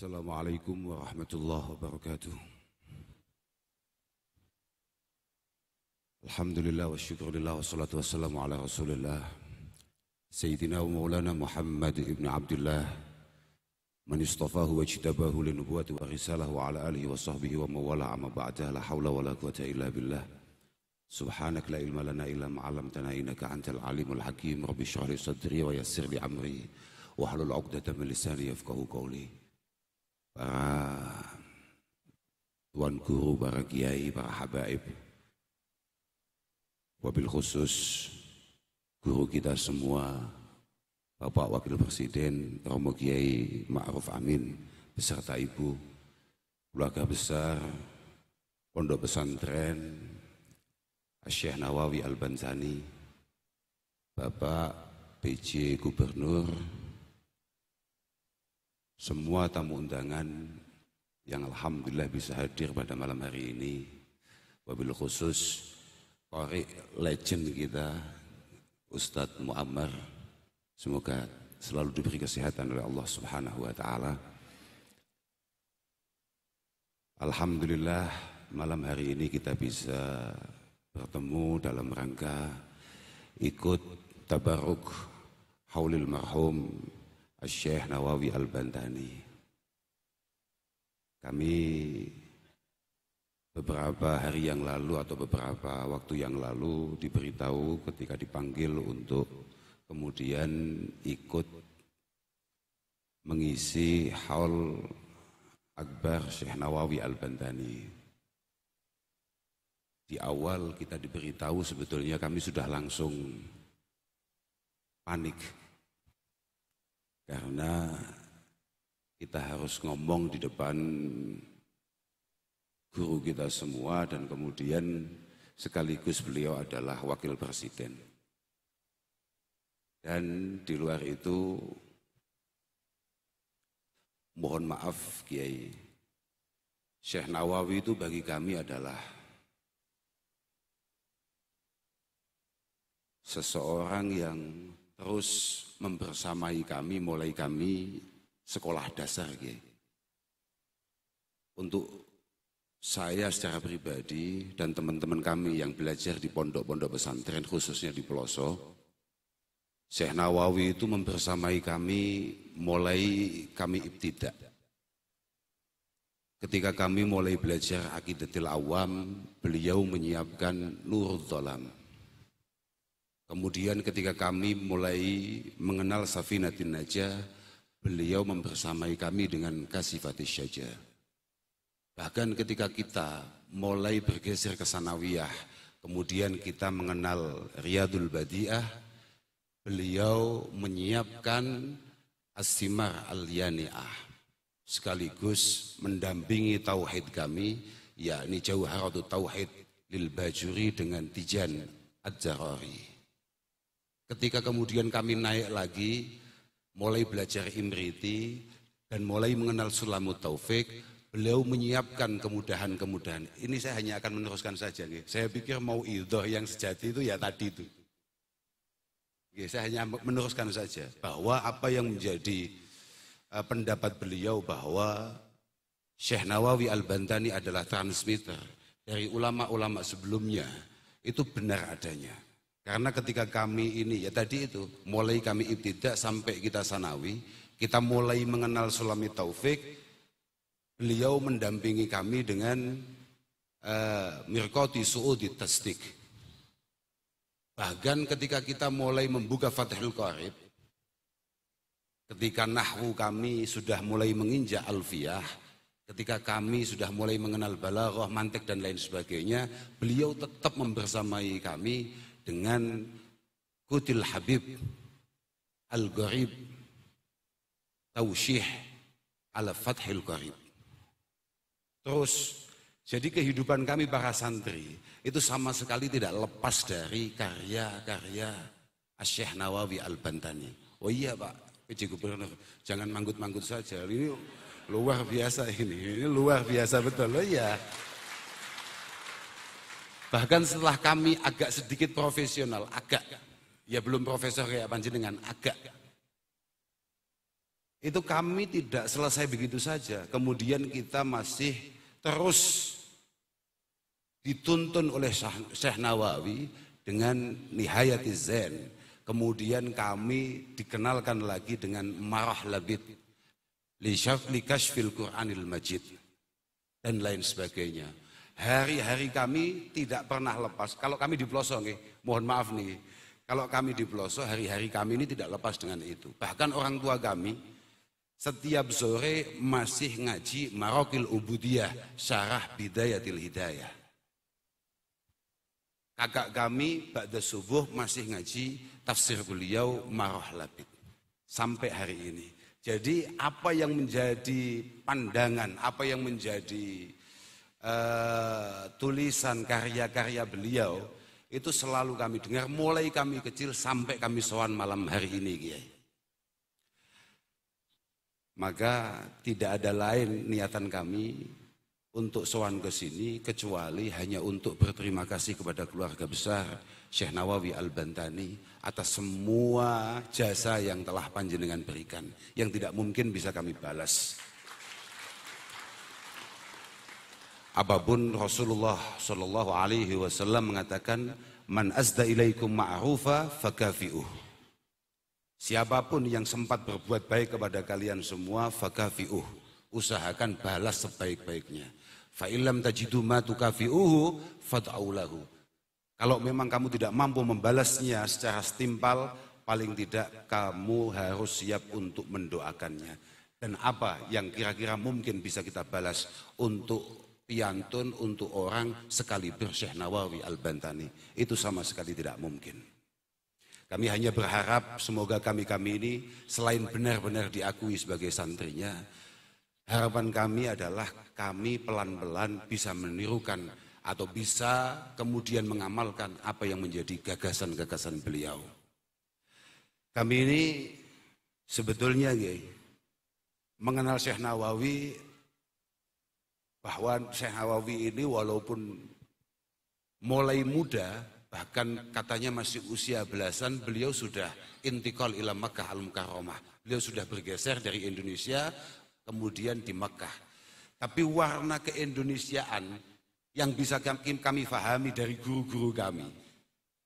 Assalamualaikum warahmatullahi wabarakatuh. Alhamdulillah wa syukurillah wa salatu wassalamu ala rasulillah Sayyidina wa maulana Muhammad ibn Abdullah man istafahu wa jtabahu linubuwati wa risalah wa ala alihi wa sahbihi wa mawala amma ba'dah la hawla wa la quwata illa billah subhanak la ilma lana illa ma'alamtana innaka antal alimul hakim rabbi syrah li sadri wa yassir li amri wa halul 'uqdatam min lisani yafqahu qawli. Para tuan guru, para kiai, para habaib, wabil khusus guru kita semua, Bapak Wakil Presiden Romo Kiai Ma'ruf Amin beserta Ibu, keluarga besar Pondok Pesantren Syekh Nawawi Al-Banzani, Bapak PJ Gubernur, semua tamu undangan yang alhamdulillah bisa hadir pada malam hari ini, wabil khusus qari legend kita Ustadz Muammar, semoga selalu diberi kesehatan oleh Allah Subhanahu wa taala. Alhamdulillah malam hari ini kita bisa bertemu dalam rangka ikut tabarruk haulil marhum Syekh Nawawi Al-Banzani. Kami beberapa hari yang lalu atau beberapa waktu yang lalu diberitahu ketika dipanggil untuk kemudian ikut mengisi haul akbar Syekh Nawawi Al-Banzani. Di awal kita diberitahu sebetulnya kami sudah langsung panik. Karena kita harus ngomong di depan guru kita semua dan kemudian sekaligus beliau adalah wakil presiden. Dan di luar itu mohon maaf Kiai, Syekh Nawawi itu bagi kami adalah seseorang yang terus membersamai kami mulai kami sekolah dasar. Untuk saya secara pribadi dan teman-teman kami yang belajar di pondok-pondok pesantren khususnya di pelosok, Syekh Nawawi itu membersamai kami mulai kami ibtidak. Ketika kami mulai belajar Aqidatul Awam, beliau menyiapkan Nurul Dhalam. Kemudian ketika kami mulai mengenal Safinatin Najah, beliau membersamai kami dengan Kasifatis Syajah. Bahkan ketika kita mulai bergeser ke Sanawiyah, kemudian kita mengenal Riyadul Badi'ah, beliau menyiapkan As-Simar Al-Yani'ah, sekaligus mendampingi tauhid kami, yakni Jauharatul Tauhid lil Bajuri dengan Tijan Ad-Jarari. Ketika kemudian kami naik lagi, mulai belajar Imriti dan mulai mengenal Sulamut Taufik, beliau menyiapkan kemudahan-kemudahan. Ini saya hanya akan meneruskan saja. Saya pikir mau idhah yang sejati itu ya tadi itu. Saya hanya meneruskan saja bahwa apa yang menjadi pendapat beliau bahwa Syekh Nawawi Al-Banzani adalah transmitter dari ulama-ulama sebelumnya, itu benar adanya. Karena ketika kami ini, ya tadi itu, mulai kami ibtidak sampai kita sanawi, kita mulai mengenal Sulami Taufik, beliau mendampingi kami dengan Mirqati Su'udi Tasdik. Bahkan ketika kita mulai membuka Fathul Qarib, ketika nahwu kami sudah mulai menginjak alfiyah, ketika kami sudah mulai mengenal balaghah, mantik dan lain sebagainya, beliau tetap membersamai kami dengan Kutil Habib Al-Gharib Tausyih ala Fathil Qarib. Terus jadi kehidupan kami para santri itu sama sekali tidak lepas dari karya-karya Syekh Nawawi Al-Banzani. Oh iya Pak PJ Gubernur, jangan manggut-manggut saja, ini luar biasa, ini luar biasa betul. Oh iya. Bahkan setelah kami agak sedikit profesional, agak, ya belum profesor kayak panjenengan, agak Itu kami tidak selesai begitu saja. Kemudian kita masih terus dituntun oleh Syekh Nawawi dengan Nihayatiz Zain. Kemudian kami dikenalkan lagi dengan Marah Labid li Kashfil Qur'anil Majid dan lain sebagainya. Hari-hari kami tidak pernah lepas. Kalau kami di pelosok, mohon maaf nih. Kalau kami di pelosok, hari-hari kami ini tidak lepas dengan itu. Bahkan orang tua kami setiap sore masih ngaji Maraqil Ubudiyah, Syarah Bidayatil Hidayah. Kakak kami ba'da subuh masih ngaji tafsir beliau Marah Labid. Sampai hari ini. Jadi apa yang menjadi pandangan, apa yang menjadi tulisan karya-karya beliau, itu selalu kami dengar mulai kami kecil sampai kami sowan malam hari ini, Kiai. Maka tidak ada lain niatan kami untuk sowan ke sini kecuali hanya untuk berterima kasih kepada keluarga besar Syekh Nawawi Al-Bantani atas semua jasa yang telah panjenengan berikan, yang tidak mungkin bisa kami balas. Apapun Rasulullah Shallallahu Alaihi Wasallam mengatakan, man azda ilaikum ma'rufa fakafi'uh. Siapapun yang sempat berbuat baik kepada kalian semua, fakafi'uh, usahakan balas sebaik-baiknya. Fa illam tajidu ma tukafi'uhu fad'au lahu. Kalau memang kamu tidak mampu membalasnya secara setimpal, paling tidak kamu harus siap untuk mendoakannya. Dan apa yang kira-kira mungkin bisa kita balas untuk piantun, untuk orang sekaliber Syekh Nawawi Al-Bantani, itu sama sekali tidak mungkin. Kami hanya berharap semoga kami-kami ini selain benar-benar diakui sebagai santrinya, harapan kami adalah kami pelan-pelan bisa menirukan atau bisa kemudian mengamalkan apa yang menjadi gagasan-gagasan beliau. Kami ini sebetulnya mengenal Syekh Nawawi, bahwa Syekh Nawawi ini walaupun mulai muda, bahkan katanya masih usia belasan, beliau sudah intikal ila Makkah al-Mukarramah. Beliau sudah bergeser dari Indonesia, kemudian di Makkah. Tapi warna keindonesiaan yang bisa kami fahami dari guru-guru kami.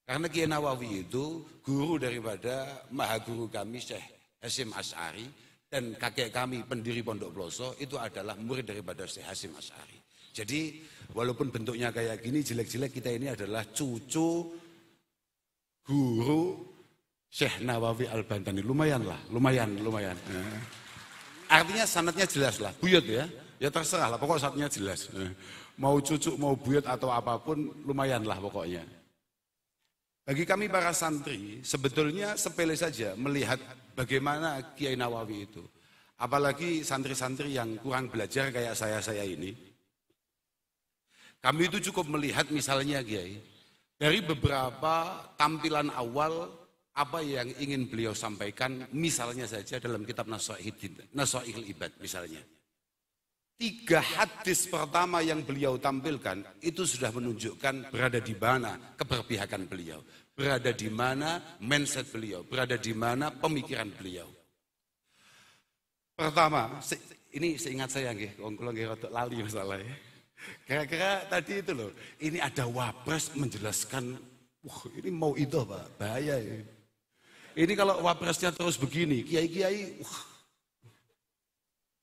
Karena Kiai Nawawi itu guru daripada mahaguru kami Syekh Hasyim Asy'ari, dan kakek kami pendiri Pondok Ploso itu adalah murid daripada Syekh Hasyim Asy'ari. Jadi walaupun bentuknya kayak gini, jelek-jelek, kita ini adalah cucu guru Syekh Nawawi Al-Bantani. Lumayan lah, lumayan. Artinya sanadnya jelas lah, buyut ya. Ya terserah lah, pokok sanadnya jelas. Mau cucu, mau buyut atau apapun, lumayan lah pokoknya. Bagi kami para santri, sebetulnya sepele saja melihat bagaimana Kiai Nawawi itu. Apalagi santri-santri yang kurang belajar kayak saya ini. Kami itu cukup melihat misalnya Kiai, dari beberapa tampilan awal apa yang ingin beliau sampaikan, misalnya saja dalam kitab Nasaihil Ibad misalnya. 3 hadis pertama yang beliau tampilkan itu sudah menunjukkan berada di mana keberpihakan beliau, berada di mana mindset beliau, berada di mana pemikiran beliau. Pertama, ini seingat saya nggih, kalau nggih rada lali masalahnya. Kira-kira tadi itu loh, ini ada wapres menjelaskan, ini mau itu Pak, bahaya ya. Ini kalau wapresnya terus begini, kiai-kiai,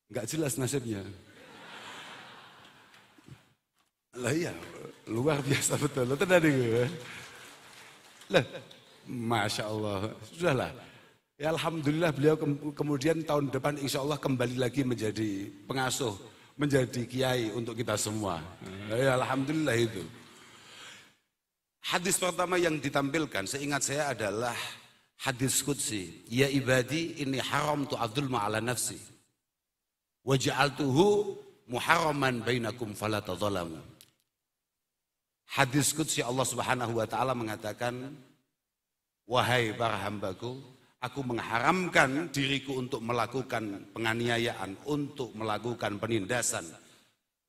nggak jelas nasibnya. Lah iya, luar biasa betul, itu tadi gue. Lah, Masya Allah, sudahlah. Ya Alhamdulillah beliau kemudian tahun depan insya Allah kembali lagi menjadi pengasuh, menjadi kiai untuk kita semua. Ya Alhamdulillah itu. Hadis pertama yang ditampilkan seingat saya adalah hadis qudsi. Ya ibadi ini haram tu'adzulma ala nafsi. Wa ja'altuhu muharraman bainakum fala tadzalamu. Hadis qudsi Allah Subhanahu wa taala mengatakan, wahai para hambaku, aku mengharamkan diriku untuk melakukan penganiayaan, untuk melakukan penindasan,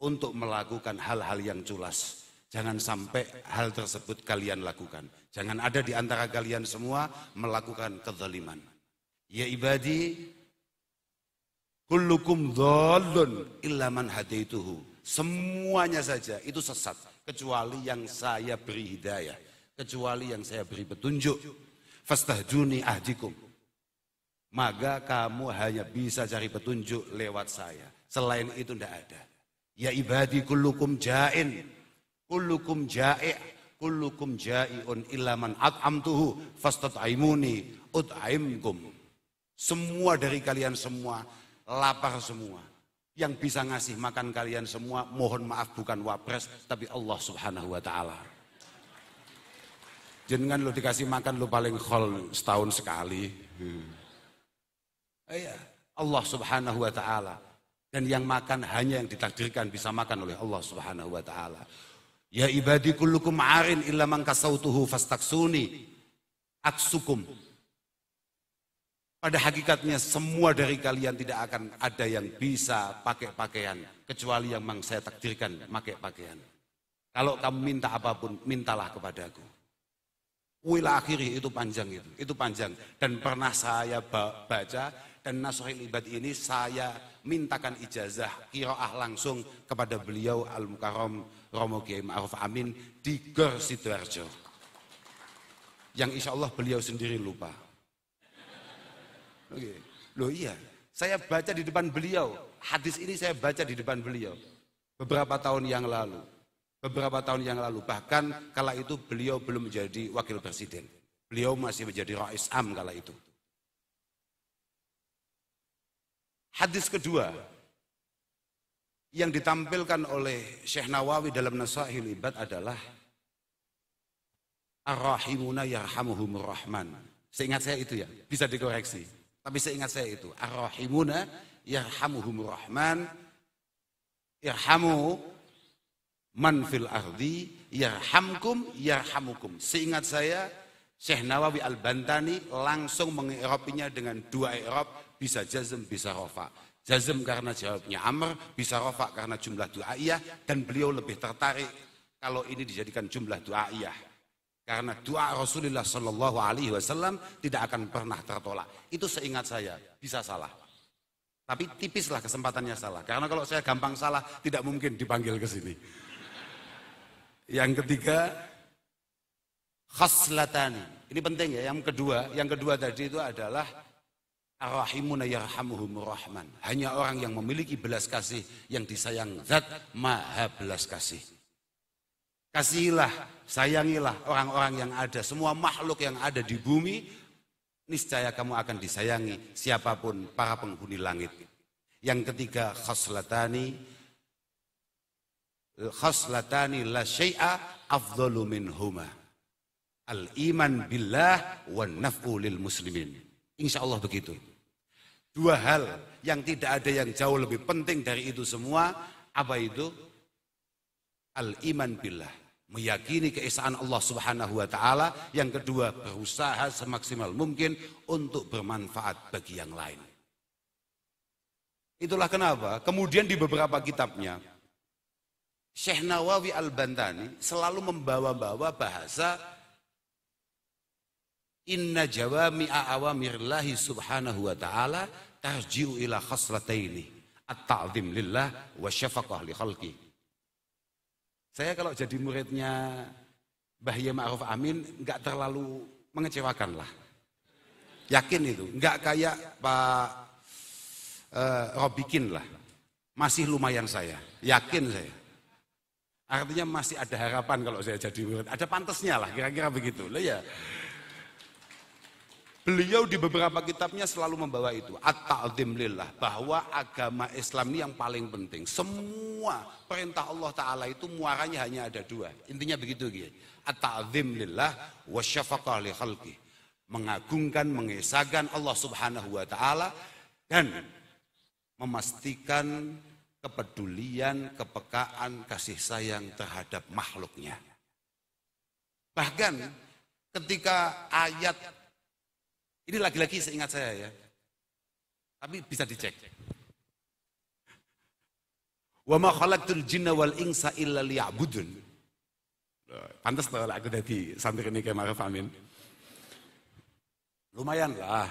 untuk melakukan hal-hal yang culas. Jangan sampai hal tersebut kalian lakukan. Jangan ada di antara kalian semua melakukan kezaliman. Ya ibadi, Kullukum dhallun illa man hadaituhu. Semuanya saja itu sesat kecuali yang saya beri hidayah, kecuali yang saya beri petunjuk. Fastahduni ahdikum. Maka kamu hanya bisa cari petunjuk lewat saya. Selain itu tidak ada. Ya ibadi kullukum ja'in, kullukum ja'i', kullukum ja'i'un illa man at'amtuhu fastat'imuni ut'aimkum. Semua dari kalian semua lapar semua. Yang bisa ngasih makan kalian semua, mohon maaf bukan wapres, tapi Allah subhanahu wa ta'ala. Jangan lo dikasih makan lo paling khol setahun sekali. Allah subhanahu wa ta'ala. Dan yang makan hanya yang ditakdirkan bisa makan oleh Allah subhanahu wa ta'ala. Ya ibadi kullukum arin illa man kasautuhu fastaksuni aksukum. Pada hakikatnya semua dari kalian tidak akan ada yang bisa pakai pakaian. Kecuali yang memang saya takdirkan pakai pakaian. Kalau kamu minta apapun, mintalah kepadaku. Wila akhiri itu panjang itu panjang. Dan pernah saya baca dan Nasuhil Ibad ini saya mintakan ijazah qiraah langsung kepada beliau Al-Mukarram Romo Kiai Ma'ruf Amin di Gor Sidoarjo. Yang insya Allah beliau sendiri lupa. Loh iya, saya baca di depan beliau, hadis ini saya baca di depan beliau beberapa tahun yang lalu, bahkan kala itu beliau belum menjadi wakil presiden, beliau masih menjadi Rais Am kala itu. Hadis kedua yang ditampilkan oleh Syekh Nawawi dalam Nasuhil Ibad adalah Ar-Rahimuna yarhamuhumur Rahman. Seingat saya itu ya, bisa dikoreksi. Tapi seingat saya itu, Ar-Rahimuna yarhamuhumur Rahman, irhamu man fil ardi, yarhamkum yarhamukum. Seingat saya, Syekh Nawawi Al-Bantani langsung mengi'rabinya dengan dua i'rab, bisa jazm, bisa rafa. Jazm karena jawabnya Amr, bisa rafa karena jumlah du'aiyah, dan beliau lebih tertarik kalau ini dijadikan jumlah du'aiyah. Karena doa Rasulullah Shallallahu Alaihi Wasallam tidak akan pernah tertolak. Itu seingat saya, bisa salah. Tapi tipislah kesempatannya salah. Karena kalau saya gampang salah, tidak mungkin dipanggil ke sini. Yang ketiga, khaslatani. Ini penting ya. Yang kedua tadi itu adalah Ar-Rahimuna yarhamuhumur Rahman. Hanya orang yang memiliki belas kasih yang disayang Zat Maha belas kasih. Kasihilah, sayangilah orang-orang yang ada, semua makhluk yang ada di bumi, niscaya kamu akan disayangi siapapun para penghuni langit. Yang ketiga, khaslatani la syai'a afdalu minhuma. Al-iman billah wan naf'u lil muslimin. Insya Allah begitu. Dua hal yang tidak ada yang jauh lebih penting dari itu semua, apa itu? Al-iman billah. Meyakini keesaan Allah subhanahu wa ta'ala. Yang kedua, berusaha semaksimal mungkin untuk bermanfaat bagi yang lain. Itulah kenapa kemudian di beberapa kitabnya Syekh Nawawi Al-Bantani selalu membawa-bawa bahasa inna jawami'a awamirillahi subhanahu wa ta'ala tarji'u ila khaslataini at-ta'zim lillah wa syafaqah li khalqi. Saya kalau jadi muridnya Mbah Yai Ma'ruf Amin enggak terlalu mengecewakan lah. Yakin itu, enggak kayak Pak Robikin lah. Masih lumayan saya, yakin saya. Artinya masih ada harapan kalau saya jadi murid. Ada pantasnya lah, kira-kira begitu. Lah ya. Beliau di beberapa kitabnya selalu membawa itu, at-ta'zim lillah, bahwa agama Islam ini yang paling penting. Semua perintah Allah Ta'ala itu muaranya hanya ada dua. Intinya begitu gitu. At-ta'zim lillah wa syafaqah li khalqi. Mengagungkan, mengesahkan Allah Subhanahu wa Ta'ala dan memastikan kepedulian, kepekaan, kasih sayang terhadap makhluknya. Bahkan ketika ayat ini lagi-lagi seingat saya ya, tapi bisa dicek. Wa ma khalaqtul jinna wal insa illa liya'budun. Pantas kalau aku tadi santri ini Kiai Ma'ruf Amin. Lumayan lah.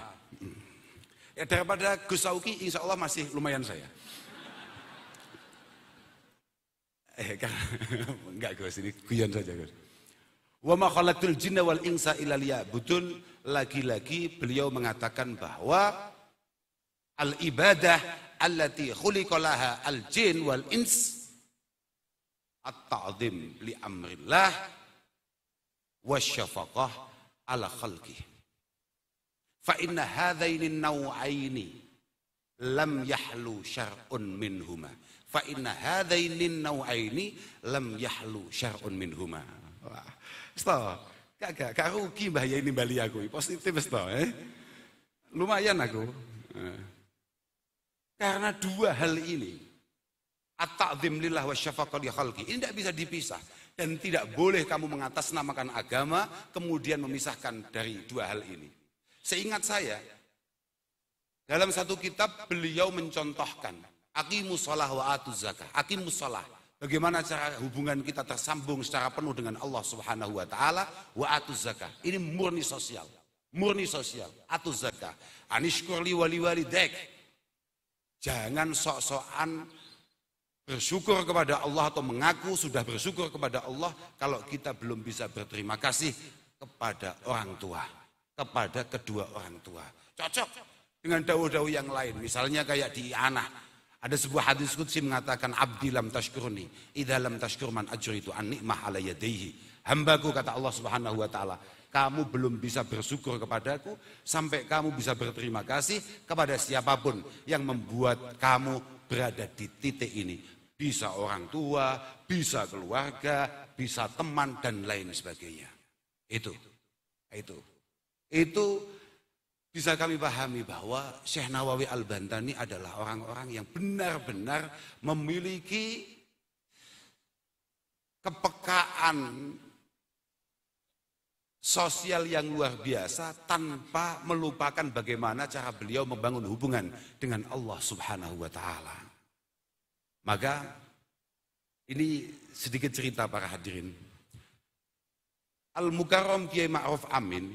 Ya daripada Gus Sauki, insya Allah masih lumayan saya. Enggak Gus, ini guyon saja Gus. Wa ma khalaqtul jinna wal insa illa liya'budun. Lagi-lagi beliau mengatakan bahwa al-ibadah allati khuliqalaha al-jin wal ins at-ta'zim li amrillah wasyafaqah ala khalqih. Fa inna hadzaini an-naw'aini lam yahlu syar'un minhuma. Fa inna hadzaini an-naw'aini lam yahlu syar'un minhuma. Wah, sto, gak rugi mbah ya ini bali aku. Positif sto, lumayan aku. Karena dua hal ini, at-ta'zim lillah wa syafaqah li khalqi, ini tidak bisa dipisah. Dan tidak boleh kamu mengatasnamakan agama, kemudian memisahkan dari dua hal ini. Seingat saya, dalam satu kitab beliau mencontohkan, aqimus shalah wa atuz zakah. Aqimus shalah, bagaimana cara hubungan kita tersambung secara penuh dengan Allah Subhanahu wa taala, wa atuz zakah. Ini murni sosial. Murni sosial, atuz zakah. Anishkurli wali walidayk. Jangan sok-sokan bersyukur kepada Allah atau mengaku sudah bersyukur kepada Allah kalau kita belum bisa berterima kasih kepada orang tua, kepada kedua orang tua. Cocok dengan dawuh-dawuh yang lain, misalnya kayak di Anah. Ada sebuah hadis qudsi mengatakan, abdi lam tashkurni idza lam tashkur man ajritu an ni'mah ala yadayhi. Hambaku, kata Allah Subhanahu wa taala, kamu belum bisa bersyukur kepadaku sampai kamu bisa berterima kasih kepada siapapun yang membuat kamu berada di titik ini. Bisa orang tua, bisa keluarga, bisa teman dan lain sebagainya. Itu bisa kami pahami bahwa Syekh Nawawi Al-Bantani adalah orang-orang yang benar-benar memiliki kepekaan sosial yang luar biasa tanpa melupakan bagaimana cara beliau membangun hubungan dengan Allah Subhanahu wa taala. Maka ini sedikit cerita para hadirin. Al-Mukarram Kiai Ma'ruf Amin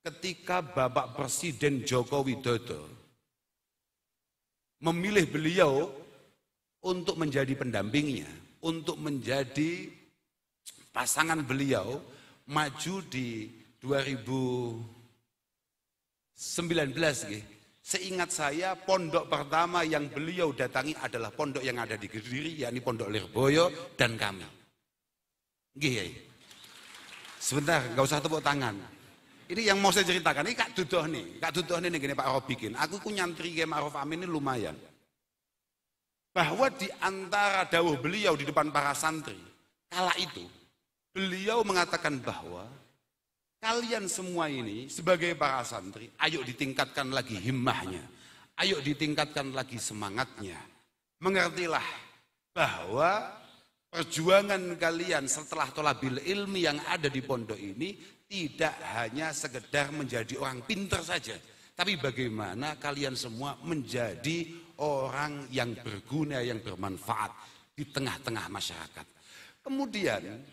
ketika Bapak Presiden Joko Widodo memilih beliau untuk menjadi pendampingnya, untuk menjadi pasangan beliau maju di 2019 gitu. Seingat saya pondok pertama yang beliau datangi adalah pondok yang ada di Kediri, yakni Pondok Lirboyo dan kami. Nggih. Sebentar, nggak usah tepuk tangan. Ini yang mau saya ceritakan, ini Kak Dudoh nih gini Pak Rob bikin. Aku ku nyantri Kiai Ma'ruf Amin ini lumayan. Bahwa di antara dawuh beliau di depan para santri, kala itu beliau mengatakan bahwa kalian semua ini sebagai para santri, ayo ditingkatkan lagi himmahnya, ayo ditingkatkan lagi semangatnya. Mengertilah bahwa perjuangan kalian setelah thalabil ilmi yang ada di pondok ini tidak hanya sekedar menjadi orang pintar saja, tapi bagaimana kalian semua menjadi orang yang berguna, yang bermanfaat di tengah-tengah masyarakat. Kemudian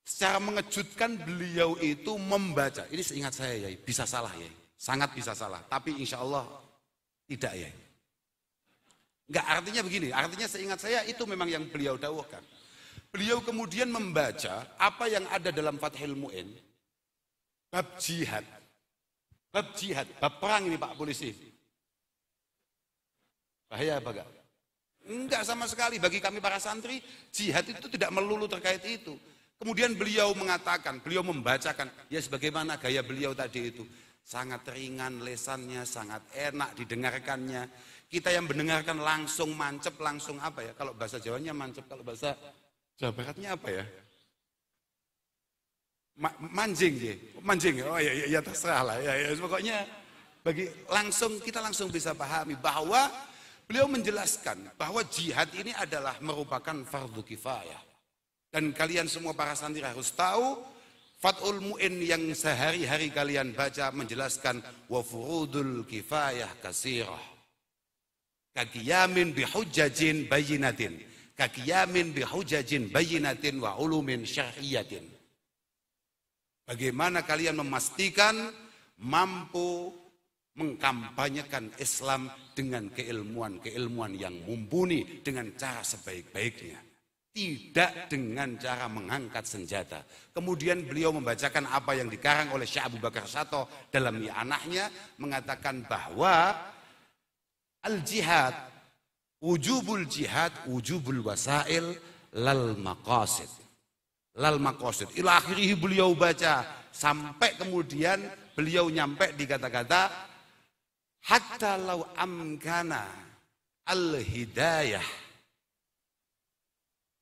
secara mengejutkan beliau itu membaca, ini seingat saya ya, bisa salah ya, sangat bisa salah, tapi insya Allah tidak ya. Enggak, artinya begini, artinya seingat saya itu memang yang beliau dawuhkan. Beliau kemudian membaca apa yang ada dalam Fathul Mu'in, bab jihad, bab perang ini Pak Polisi. Bahaya apa enggak? Enggak sama sekali, bagi kami para santri, jihad itu tidak melulu terkait itu. Kemudian beliau mengatakan, beliau membacakan, ya sebagaimana gaya beliau tadi itu. Sangat ringan lesannya, sangat enak didengarkannya. Kita yang mendengarkan langsung mancep, langsung apa ya? Kalau bahasa Jawanya mancep, kalau bahasa Jawa Baratnya apa ya? Manjing ya? Manjing, oh ya terserah lah. Ya, pokoknya kita langsung bisa pahami bahwa beliau menjelaskan bahwa jihad ini adalah merupakan fardu kifayah. Dan kalian semua para santri harus tahu, Fathul Mu'in yang sehari-hari kalian baca menjelaskan wa furudul kifayah kasirah. Kaqiyamin bihujjajin bayyinatin. Kaqiyamin bihujjajin bayyinatin wa ulumin syar'iyyatin. Bagaimana kalian memastikan mampu mengkampanyekan Islam dengan keilmuan yang mumpuni dengan cara sebaik-baiknya. Tidak dengan cara mengangkat senjata. Kemudian beliau membacakan apa yang dikarang oleh Syekh Abu Bakar Sato dalam anaknya, mengatakan bahwa al-jihad, wujubul jihad, wujubul wasail, lal maqasid. Lal maqasid. Ila akhirih beliau baca sampai kemudian beliau nyampe di kata-kata hatta law amkana al-hidayah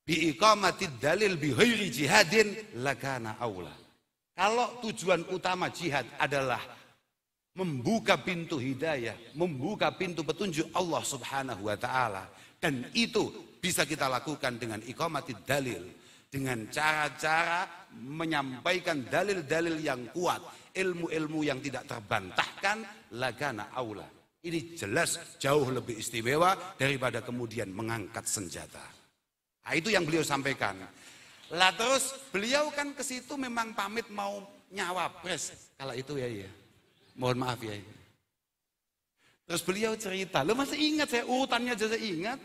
biiqamatid dalil bighairi jihadin lakana aula. Kalau tujuan utama jihad adalah membuka pintu hidayah, membuka pintu petunjuk Allah Subhanahu wa taala, dan itu bisa kita lakukan dengan iqamatid dalil, dengan cara-cara menyampaikan dalil-dalil yang kuat, ilmu-ilmu yang tidak terbantahkan, lakana aula. Ini jelas jauh lebih istimewa daripada kemudian mengangkat senjata. Nah, itu yang beliau sampaikan. Lah terus beliau kan ke situ memang pamit mau nyawapres kala itu ya. Mohon maaf ya. Terus beliau cerita, lo masih ingat saya urutannya aja saya ingat.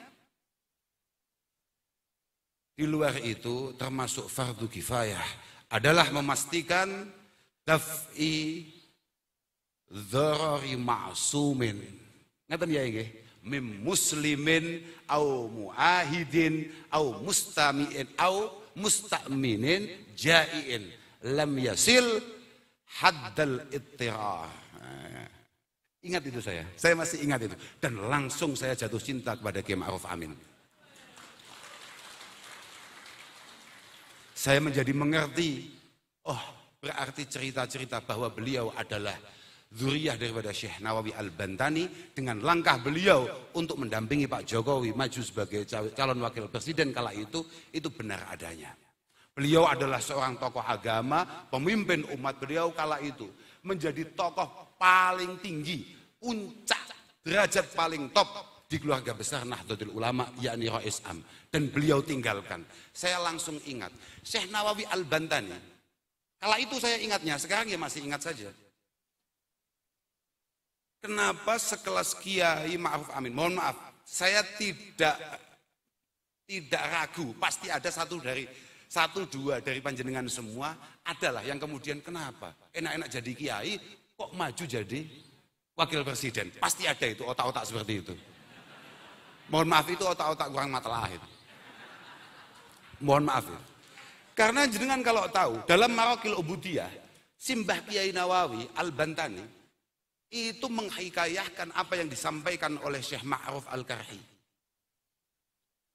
Di luar itu termasuk fardu kifayah adalah memastikan daf'i dzarari ma'sumin. Ngaten ya nggih? Mim muslimin au muahidin au mustami'in au mustaminin jai'in lam yasil haddal ittirar. Ingat itu saya masih ingat itu, dan langsung saya jatuh cinta kepada Kiai Ma'ruf Amin. Saya menjadi mengerti, oh berarti cerita-cerita bahwa beliau adalah zuriyah daripada Syekh Nawawi Al-Bantani, dengan langkah beliau untuk mendampingi Pak Jokowi maju sebagai calon wakil presiden kala itu benar adanya. Beliau adalah seorang tokoh agama, pemimpin umat. Beliau kala itu menjadi tokoh paling tinggi, puncak derajat paling top di keluarga besar Nahdlatul Ulama, yakni Rais Am, dan beliau tinggalkan. Saya langsung ingat Syekh Nawawi Al-Bantani. Kala itu saya ingatnya, sekarang ya masih ingat saja. Kenapa sekelas Kiai Ma'ruf Amin, mohon maaf, saya tidak ragu, pasti ada satu dua dari panjenengan semua adalah yang kemudian kenapa enak-enak jadi kiai kok maju jadi wakil presiden, pasti ada itu otak-otak seperti itu. Mohon maaf, itu otak-otak kurang matlaah itu. Mohon maaf itu. Karena jenengan kalau tahu dalam Maraqil Ubudiyah, Simbah Kiai Nawawi Al-Bantani itu menghikayahkan apa yang disampaikan oleh Syekh Ma'ruf Al-Karhi.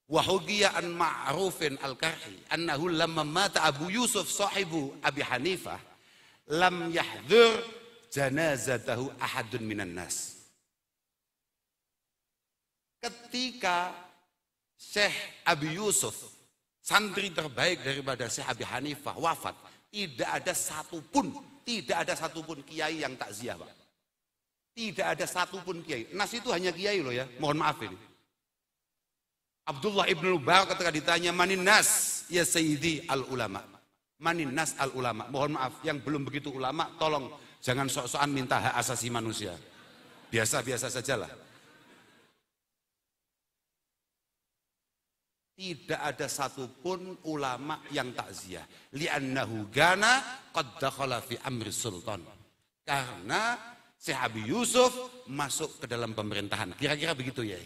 Wa hukiya an Ma'rufin Al-Karhi annahu lamma mata Abu Yusuf sahibu Abi Hanifah lam yahdhur janazatahu ahadun minan nas. Ketika Syekh Abi Yusuf, santri terbaik daripada Syekh Abi Hanifah, wafat, tidak ada satupun kiai yang takziah, Pak. Tidak ada satupun kiai. Nas itu hanya kiai loh ya. Mohon maaf ini. Abdullah ibn Mubarak ketika ditanya manin nas ya sayyidi al ulama. Manin nas al ulama. Mohon maaf yang belum begitu ulama tolong jangan sok-sokan minta hak asasi manusia. Biasa-biasa sajalah. Tidak ada satupun ulama yang takziah. Li'annahu gana qad dakhala fi amri sultan. Karena Syekh Abi Yusuf masuk ke dalam pemerintahan. Kira-kira begitu ya.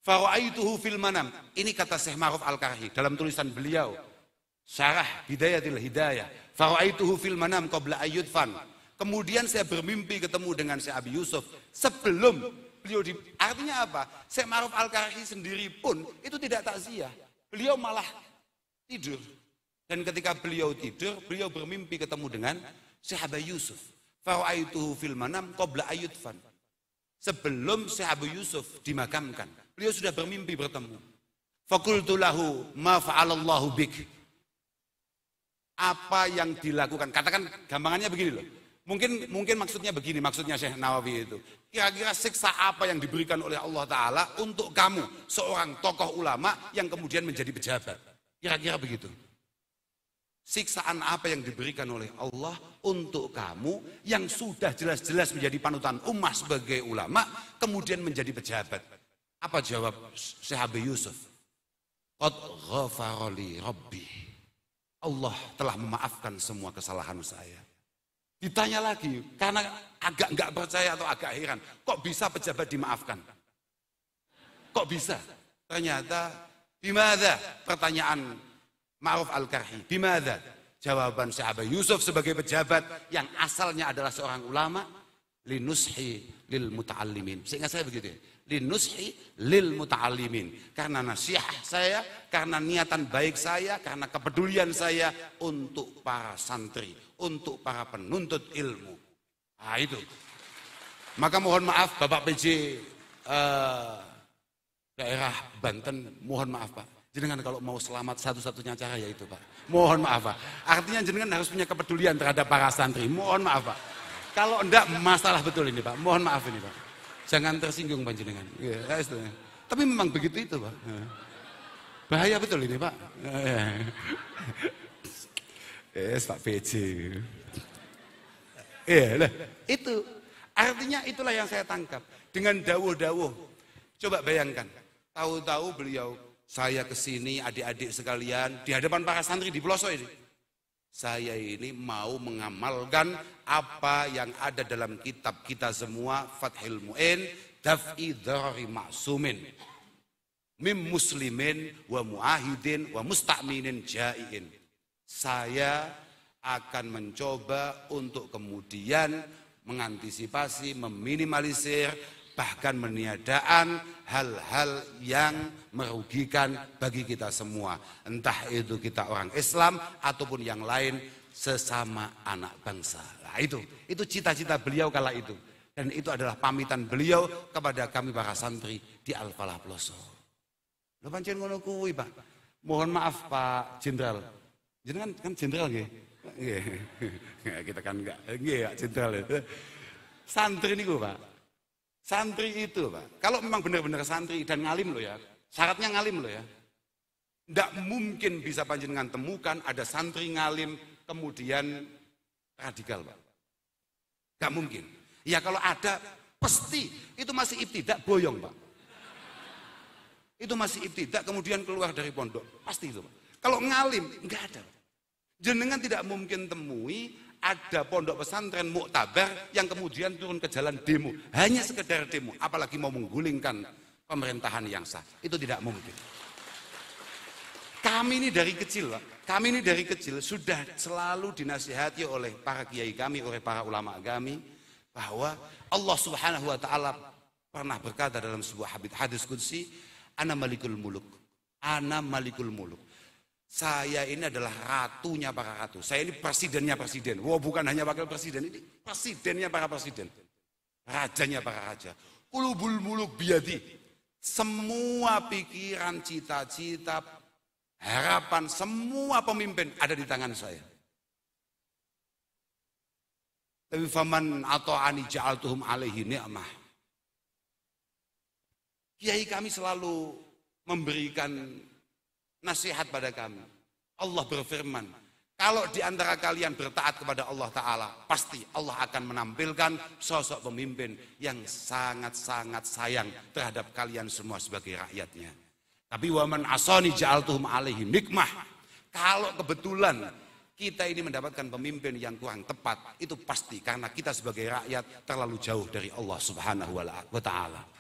Fara'aituhu fil manam. Ini kata Syekh Ma'ruf Al-Karhi dalam tulisan beliau, Syarah Bidayatil Hidayah. Fara'aituhu fil manam qabla ayyudfan. Kemudian saya bermimpi ketemu dengan Syekh Abi Yusuf sebelum beliau artinya apa? Syekh Ma'ruf Al-Karhi sendiri pun itu tidak takziah. Beliau malah tidur. Dan ketika beliau tidur, beliau bermimpi ketemu dengan Syekh Abi Yusuf. Fara'aituhu fil manam qabla ayyudfan. Sebelum Syekh Abu Yusuf dimakamkan, beliau sudah bermimpi bertemu. Faqultu lahu ma fa'alallahu bik. Apa yang dilakukan? Katakan gampangannya begini loh. Mungkin maksudnya begini, maksudnya Syekh Nawawi itu. Kira-kira siksa apa yang diberikan oleh Allah Ta'ala untuk kamu, seorang tokoh ulama yang kemudian menjadi pejabat. Kira-kira begitu. Siksaan apa yang diberikan oleh Allah untuk kamu yang sudah jelas-jelas menjadi panutan ummah sebagai ulama, kemudian menjadi pejabat? Apa jawab Syekh Abi Yusuf? Qad ghafara li Rabbi. Allah telah memaafkan semua kesalahan saya. Ditanya lagi, karena agak nggak percaya atau agak heran, kok bisa pejabat dimaafkan? Kok bisa? Ternyata, bimadha? Pertanyaan Ma'ruf Al-Karhi, bimadha? Jawaban Syekh Abi Yusuf sebagai pejabat yang asalnya adalah seorang ulama, linushi lil muta'allimin. Seingat saya begitu ya, linushi lil muta'allimin. Karena nasihat saya, karena niatan baik saya, karena kepedulian saya untuk para santri, untuk para penuntut ilmu. Nah itu. Maka mohon maaf Bapak PJ daerah Banten, mohon maaf Pak. Jenengan kalau mau selamat satu-satunya cara yaitu Pak. Mohon maaf Pak. Artinya jenengan harus punya kepedulian terhadap para santri. Mohon maaf Pak. Kalau enggak masalah betul ini Pak. Mohon maaf ini Pak. Jangan tersinggung panjenengan. Ya, tapi memang begitu itu Pak. Bahaya betul ini Pak. Pak PJ. Iya, itu. Artinya itulah yang saya tangkap. Dengan dawuh-dawuh. Coba bayangkan. Tahu-tahu beliau, saya kesini adik-adik sekalian di hadapan para santri di pelosok ini. Saya ini mau mengamalkan apa yang ada dalam kitab kita semua, Fathul Mu'in, Daf'i Dharari Ma'sumin, Mim Muslimin wa Mu'ahidin wa Musta'minin Jai'in. Saya akan mencoba untuk kemudian mengantisipasi, meminimalisir, bahkan meniadaan hal-hal yang merugikan bagi kita semua. Entah itu kita orang Islam ataupun yang lain sesama anak bangsa. Nah itu cita-cita beliau kala itu. Dan itu adalah pamitan beliau kepada kami para santri di Al-Falah Ploso. Lho pancen ngono kuwi, Pak. Mohon maaf Pak Jenderal. Jenengan kan jenderal nggih. Nggih. Kita kan enggak. Nggih, jenderal itu. Santri niku, Pak. Santri itu Pak, kalau memang benar-benar santri dan ngalim loh ya, syaratnya ngalim loh ya. Tidak mungkin bisa panjenengan temukan ada santri ngalim kemudian radikal Pak. Gak mungkin. Ya kalau ada pasti itu masih ibtidak boyong Pak. Itu masih ibtidak kemudian keluar dari pondok, pasti itu Pak. Kalau ngalim enggak ada. Jenengan tidak mungkin temui ada pondok pesantren muktabar yang kemudian turun ke jalan demo. Hanya sekedar demo. Apalagi mau menggulingkan pemerintahan yang sah. Itu tidak mungkin. Kami ini dari kecil, Pak. Kami ini dari kecil sudah selalu dinasihati oleh para kiai kami, oleh para ulama kami. Bahwa Allah Subhanahu wa ta'ala pernah berkata dalam sebuah hadis qudsi, Ana malikul muluk. Ana malikul muluk. Saya ini adalah ratunya para ratu. Saya ini presidennya presiden. Wah, bukan hanya wakil presiden, ini presidennya para presiden. Rajanya para raja. Qulubul muluk biyadi. Semua pikiran, cita-cita, harapan semua pemimpin ada di tangan saya. Tapi faman ata'ani ja'altuhum alaihi ni'mah. Kiai kami selalu memberikan nasihat pada kami. Allah berfirman, kalau di antara kalian bertaat kepada Allah Ta'ala, pasti Allah akan menampilkan sosok pemimpin yang sangat-sangat sayang terhadap kalian semua sebagai rakyatnya. Tapi waman asani ja'altuhum alaihi nikmah. Kalau kebetulan kita ini mendapatkan pemimpin yang kurang tepat, itu pasti karena kita sebagai rakyat terlalu jauh dari Allah Subhanahu wa Ta'ala.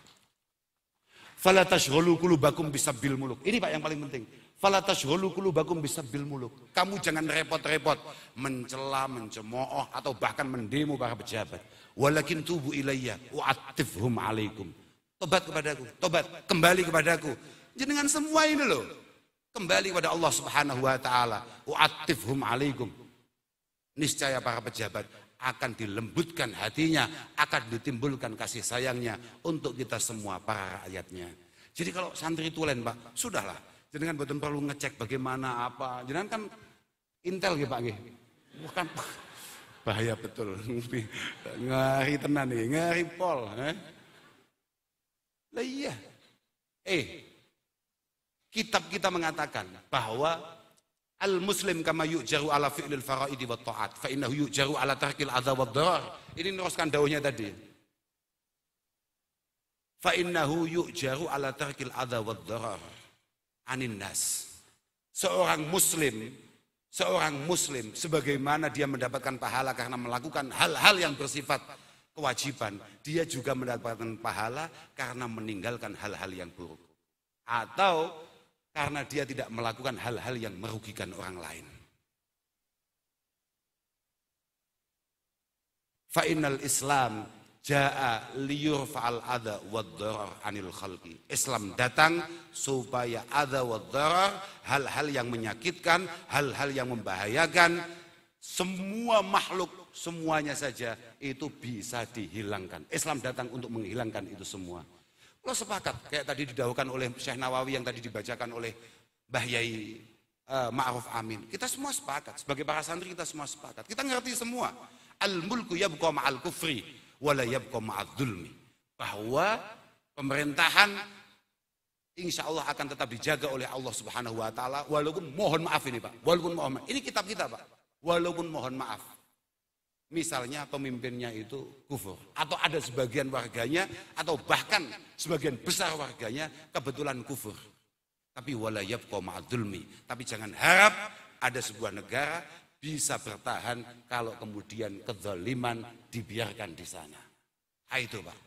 Fala tashghalu qulubakum bisabbil muluk. Ini Pak yang paling penting. Fala tashghalu qulubakum bisabbil muluk. Kamu jangan repot-repot mencela, mencemooh atau bahkan mendemo para pejabat. Walakin tubu ilayya wa atifhum alaikum. Tobat kepadaku, tobat, kembali kepadaku. Jenengan semua ini loh. Kembali kepada Allah Subhanahu wa taala. Wa atifhum alaikum. Niscaya para pejabat akan dilembutkan hatinya, akan ditimbulkan kasih sayangnya untuk kita semua para rakyatnya. Jadi kalau santri tulen Pak, sudahlah. Jangan betul perlu ngecek bagaimana apa. Jangan kan intel gitu Pak nggih. Bukan bahaya betul. Ngari tenan nih, ngari pol, Lah iya. Kitab kita mengatakan bahwa Al-muslim kama yu'jaru ala fi'lil faraidi wa ta'at fa innahu yu'jaru ala tarkil adha wa dharar. Ini neruskan dauhnya tadi. Fa innahu yu'jaru ala tarkil adha wa dharar anin nas. Seorang muslim sebagaimana dia mendapatkan pahala karena melakukan hal-hal yang bersifat kewajiban, dia juga mendapatkan pahala karena meninggalkan hal-hal yang buruk. Atau karena dia tidak melakukan hal-hal yang merugikan orang lain. Fa innal Islam jaa liyurfa'al adha wad dharar anil khalqi. Islam datang supaya adha wad dharar, hal-hal yang menyakitkan, hal-hal yang membahayakan semua makhluk, semuanya saja itu bisa dihilangkan. Islam datang untuk menghilangkan itu semua. Lo sepakat, kayak tadi didahulukan oleh Syekh Nawawi yang tadi dibacakan oleh Mbah Yai Ma'ruf Amin. Kita semua sepakat, sebagai para santri kita semua sepakat. Kita ngerti semua. Al-mulku yabqa ma'al kufri wala yabqa ma'al dzulmi. Bahwa pemerintahan insya Allah akan tetap dijaga oleh Allah Subhanahu wa taala, walaupun mohon maaf ini Pak, walaupun mohon maaf. Ini kitab kita Pak. Walaupun mohon maaf. Misalnya pemimpinnya itu kufur, atau ada sebagian warganya, atau bahkan sebagian besar warganya kebetulan kufur. Tapi wala yabqa ma'ad dzulmi. Tapi jangan harap ada sebuah negara bisa bertahan kalau kemudian kezaliman dibiarkan di sana. Itu Pak.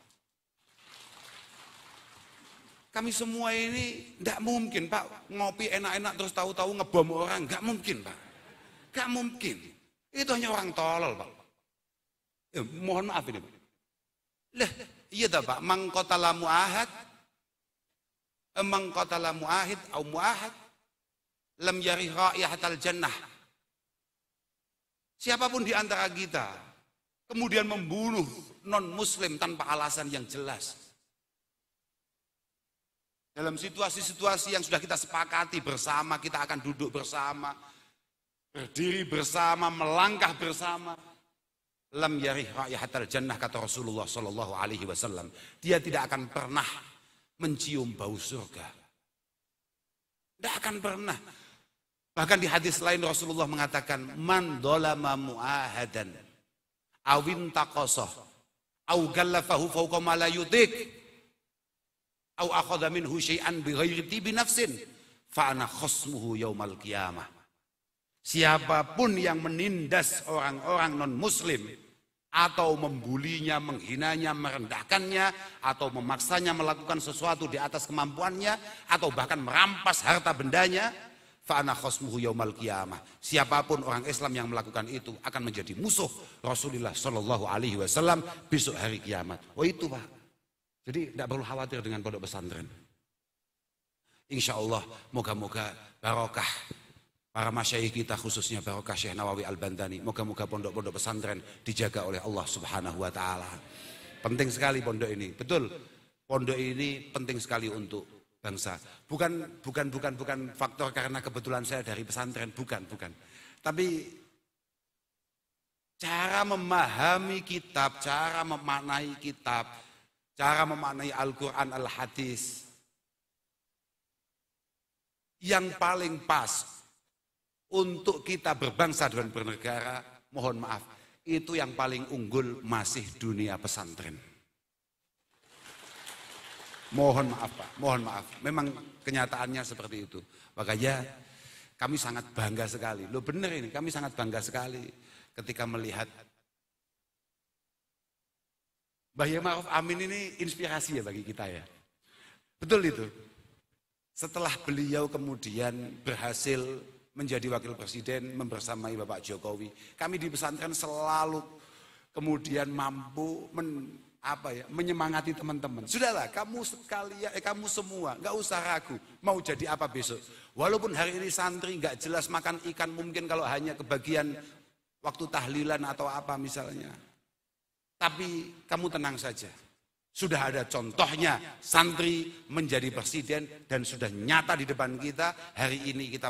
Kami semua ini tidak mungkin Pak ngopi enak-enak terus tahu-tahu ngebom orang, nggak mungkin Pak. Nggak mungkin. Itu hanya orang tolol Pak. Mohon maaf ini Pak. Lah, iya dah Pak, mangqatala mu'ahad au mu'ahad lam yarih raihatal jannah. Siapapun di antara kita kemudian membunuh non muslim tanpa alasan yang jelas, dalam situasi-situasi yang sudah kita sepakati bersama, kita akan duduk bersama, berdiri bersama, melangkah bersama. Lam yarih raihatal jannah, kata Rasulullah sallallahu alaihi wasallam. Dia tidak akan pernah mencium bau surga. Tidak akan pernah. Bahkan di hadis lain Rasulullah mengatakan, man dolama mu'ahadan awin taqasah aw gallafahu fawqa ma la yutik aw akhadha minhu syai'an bighairi tibi nafsin fa ana khasmuhu yaumal qiyamah. Siapapun yang menindas orang-orang non-muslim atau membulinya, menghinanya, merendahkannya, atau memaksanya melakukan sesuatu di atas kemampuannya, atau bahkan merampas harta bendanya, fa'ana khosmuhu yaumal qiyamah. Siapapun orang Islam yang melakukan itu akan menjadi musuh Rasulullah Shallallahu Alaihi Wasallam besok hari kiamat. Oh itu Pak. Jadi tidak perlu khawatir dengan pondok pesantren. Insya Allah moga-moga barokah para masyayikh kita, khususnya barokah Syekh Nawawi Al-Bantani. Moga-moga pondok-pondok pesantren dijaga oleh Allah Subhanahu wa taala. Penting sekali pondok ini. Betul. Pondok ini penting sekali untuk bangsa. Bukan faktor karena kebetulan saya dari pesantren, bukan. Tapi cara memahami kitab, cara memaknai kitab, cara memaknai Al-Qur'an, Al-Hadis yang paling pas untuk kita berbangsa dan bernegara, mohon maaf, itu yang paling unggul masih dunia pesantren. Mohon maaf Pak, mohon maaf. Memang kenyataannya seperti itu. Makanya kami sangat bangga sekali. Loh bener ini, kami sangat bangga sekali ketika melihat Mbah Yai Ma'ruf Amin ini inspirasi ya bagi kita ya. Betul itu. Setelah beliau kemudian berhasil menjadi wakil presiden membersamai Bapak Jokowi, kami di pesantren selalu kemudian mampu menyemangati teman-teman. Sudahlah, kamu sekalian, kamu semua nggak usah ragu mau jadi apa besok. Walaupun hari ini santri nggak jelas makan ikan, mungkin kalau hanya kebagian waktu tahlilan atau apa misalnya. Tapi kamu tenang saja. Sudah ada contohnya santri menjadi presiden dan sudah nyata di depan kita. Hari ini kita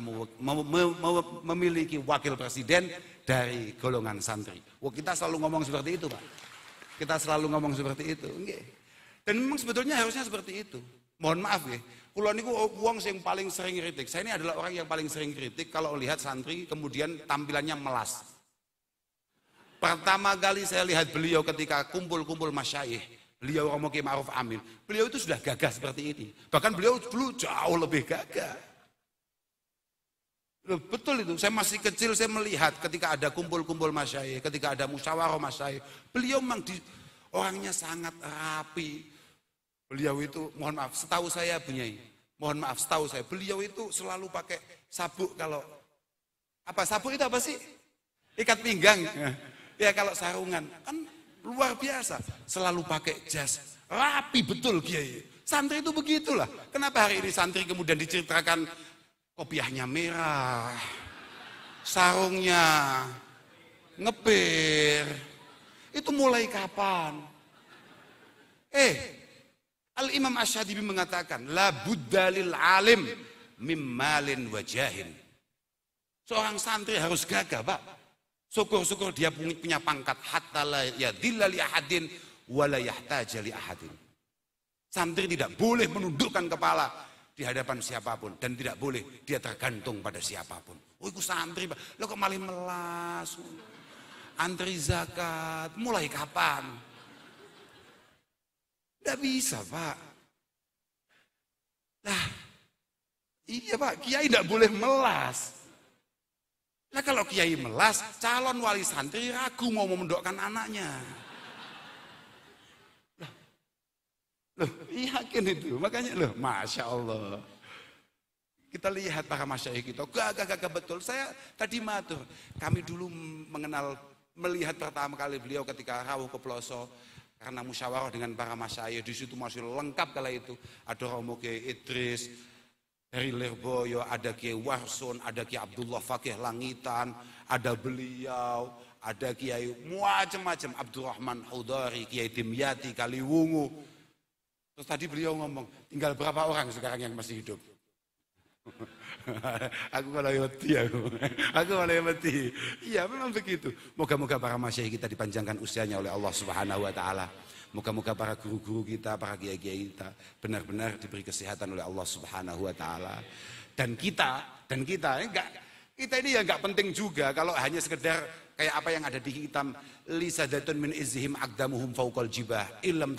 memiliki wakil presiden dari golongan santri. Wah, kita selalu ngomong seperti itu Pak. Kita selalu ngomong seperti itu. Dan memang sebetulnya harusnya seperti itu. Mohon maaf ya, Kulo niku wong sing paling sering kritik. Saya ini adalah orang yang paling sering kritik kalau lihat santri kemudian tampilannya melas. Pertama kali saya lihat beliau ketika kumpul-kumpul masyayikh, beliau Romo Kiai Ma'ruf Amin, beliau itu sudah gagah seperti ini. Bahkan beliau dulu jauh lebih gagah. Loh, betul itu, saya masih kecil saya melihat ketika ada kumpul-kumpul masyayikh, ketika ada musyawarah masyayikh, beliau memang orangnya sangat rapi. Beliau itu, mohon maaf, setahu saya Bunyai, mohon maaf, setahu saya, beliau itu selalu pakai sabuk kalau, apa sabuk itu apa sih? Ikat pinggang. Ya kalau sarungan, kan luar biasa. Selalu pakai jas, rapi betul Kiai. Santri itu begitulah. Kenapa hari ini santri kemudian diceritakan kopiahnya merah, sarungnya ngepir. Itu mulai kapan? Al-Imam Asy-Syatibi mengatakan, la budda lil alim mimmalin wajahin. Seorang santri harus gagah, Pak. Syukur-syukur dia punya pangkat hatta la yadilla li ahadin wa la yahtaja li ahadin. Santri tidak boleh menundukkan kepala di hadapan siapapun dan tidak boleh dia tergantung pada siapapun. Oh, itu santri, Pak. Lo kok malah melas? Antri zakat, mulai kapan? Tidak bisa, Pak. Nah, iya Pak, Kiai tidak boleh melas. Nah kalau Kiai melas, calon wali santri ragu mau mendokkan anaknya. Loh, yakin itu, makanya loh, Masya Allah. Kita lihat para masyayikh kita, gagah betul. Saya tadi matur, kami dulu melihat pertama kali beliau ketika rawuh ke Ploso, karena musyawarah dengan para masyayikh, di situ masih lengkap kala itu. Ada Romo Kiai Idris dari Lirboyo, ada Kiai Warsun, ada Kiai Abdullah Fakih Langitan, ada beliau, ada Kiai macam-macam, Abdurrahman Hudari, Kiai Dimyati, Kaliwungu. Terus tadi beliau ngomong, tinggal berapa orang sekarang yang masih hidup? Aku malah mati, aku malah mati. Iya memang begitu. Moga-moga para masyayikh kita dipanjangkan usianya oleh Allah Subhanahu Wa Taala. Moga-moga para guru-guru kita, para kiai-kiai kita benar-benar diberi kesehatan oleh Allah Subhanahu Wa Taala. Dan kita ini ya nggak penting juga kalau hanya sekedar kayak apa yang ada di hitam lisadatun min izhim aqdamuhum fawqal jibah illam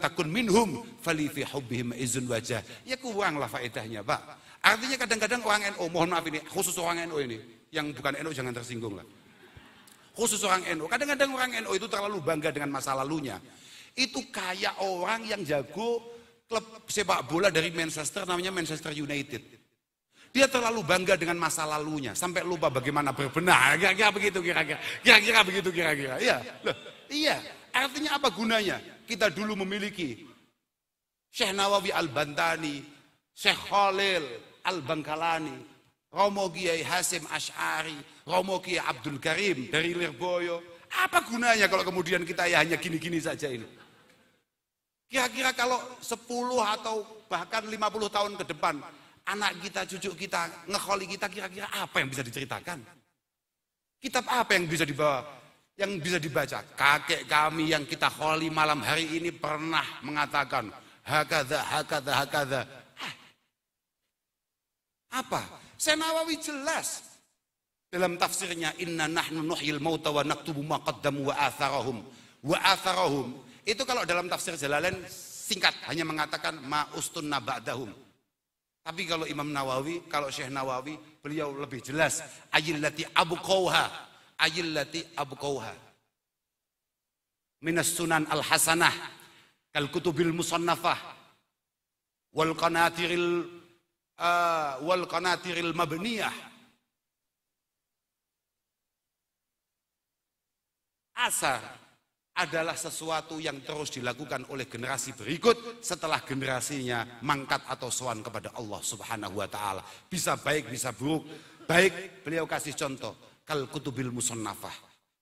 takun minhum fali fi hubbihim izun wajah. Ya kuranglah faedahnya, Pak. Artinya kadang-kadang orang NU, mohon maaf ini khusus orang NU ini, yang bukan NU jangan tersinggung lah. Khusus orang NU, kadang-kadang orang NU itu terlalu bangga dengan masa lalunya. Itu kayak orang yang jago klub sepak bola dari Manchester, namanya Manchester United. Dia terlalu bangga dengan masa lalunya, sampai lupa bagaimana berbenah. Kira-kira begitu kira-kira. Iya, loh, iya. Artinya apa gunanya? Kita dulu memiliki Syekh Nawawi Al-Bantani, Syekh Khalil Al-Bangkalani, Romo Kiai Hasim Asy'ari, Romo Kiai Abdul Karim dari Lirboyo. Apa gunanya kalau kemudian kita ya hanya gini-gini saja ini? Kira-kira kalau 10 atau bahkan 50 tahun ke depan, anak kita, cucu kita, ngekholi kita, kira-kira apa yang bisa diceritakan? Kitab apa yang bisa dibawa? Yang bisa dibaca? Kakek kami yang kita kholi malam hari ini pernah mengatakan hakadha. Apa? Syekh Nawawi jelas dalam tafsirnya, inna nahnu nuhyil mauta wa naktubu ma qaddamu wa atharahum. Itu kalau dalam tafsir Jalalain singkat hanya mengatakan ma ustunna ba'dahum. Tapi kalau Imam Nawawi, kalau Syekh Nawawi, beliau lebih jelas, ayillati abqauha minas sunan al hasanah kal kutubil musannafah wal qanatiril mabniyah. Asar adalah sesuatu yang terus dilakukan oleh generasi berikut setelah generasinya mangkat atau sowan kepada Allah Subhanahu Wa Taala. Bisa baik, bisa buruk. Baik, beliau kasih contoh kal kutubil musannafah.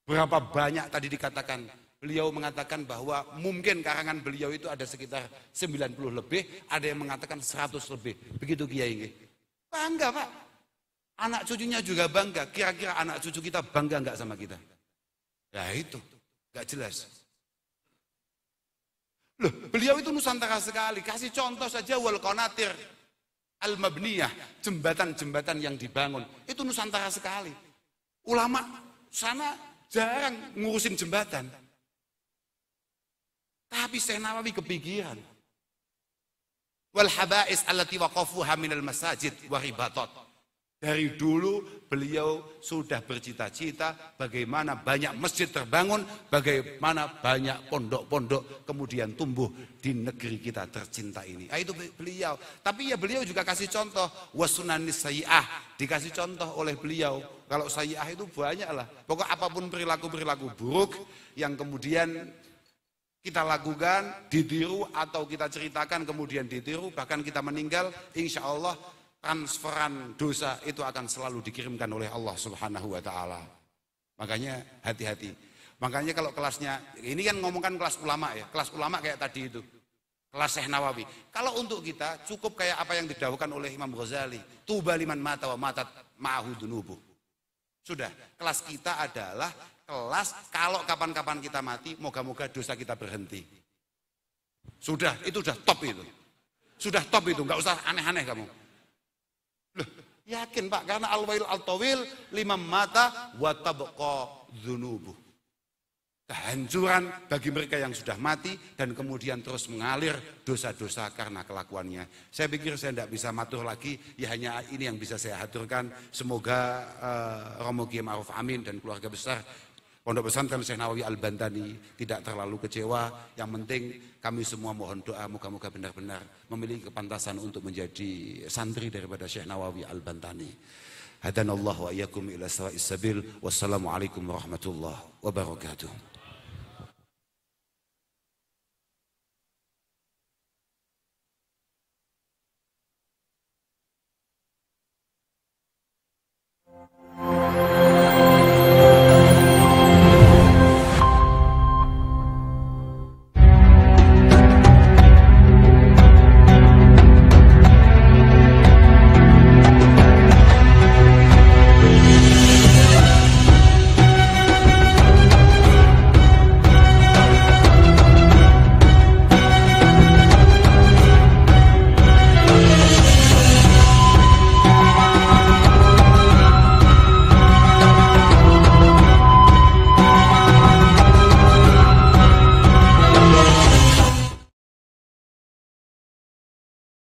Berapa banyak tadi dikatakan, beliau mengatakan bahwa mungkin karangan beliau itu ada sekitar 90 lebih, ada yang mengatakan 100 lebih. Begitu Kiai. Bangga, Pak. Anak cucunya juga bangga. Kira-kira anak cucu kita bangga enggak sama kita? Ya itu, enggak jelas. Loh, beliau itu Nusantara sekali. Kasih contoh saja wal qanatir al-mabniyah, jembatan-jembatan yang dibangun. Itu Nusantara sekali. Ulama sana jarang ngurusin jembatan. Tapi Syekh Nawawi kepikiran. Wal haba'is allati waqafuha minal masajid wa ribatat. Dari dulu beliau sudah bercita-cita bagaimana banyak masjid terbangun, bagaimana banyak pondok-pondok kemudian tumbuh di negeri kita tercinta ini. Itu beliau. Tapi ya beliau juga kasih contoh wasunanis sayyi'ah, dikasih contoh oleh beliau. Kalau sayyi'ah itu banyak lah. Pokok apapun perilaku-perilaku buruk yang kemudian kita lakukan, ditiru atau kita ceritakan kemudian ditiru, bahkan kita meninggal, insya Allah transferan dosa itu akan selalu dikirimkan oleh Allah Subhanahu wa Ta'ala. Makanya hati-hati. Makanya kalau kelasnya, ini kan ngomongkan kelas ulama ya, kelas ulama kayak tadi itu, kelas Syekh Nawawi. Kalau untuk kita cukup kayak apa yang didahulukan oleh Imam Ghazali, tuba liman mata wa matat ma'ahu dunubuh. Sudah, kelas kita adalah kelas kalau kapan-kapan kita mati, moga-moga dosa kita berhenti. Sudah, itu sudah top itu. Sudah top itu, nggak usah aneh-aneh kamu. Loh, yakin Pak, karena al-wail al-tawil limam mata wa tabqa dzunubuh. Kehancuran bagi mereka yang sudah mati dan kemudian terus mengalir dosa-dosa karena kelakuannya. Saya pikir saya tidak bisa matur lagi, ya hanya ini yang bisa saya haturkan. Semoga Romo Kiai Ma'ruf Amin dan keluarga besar Pondok Pesantren Syekh Nawawi Al-Bantani tidak terlalu kecewa. Yang penting kami semua mohon doa moga-moga benar-benar memiliki kepantasan untuk menjadi santri daripada Syekh Nawawi Al-Bantani. Hadanallahu wa iyyakum ila sawa'is sabil. Wassalamualaikum warahmatullahi wabarakatuh.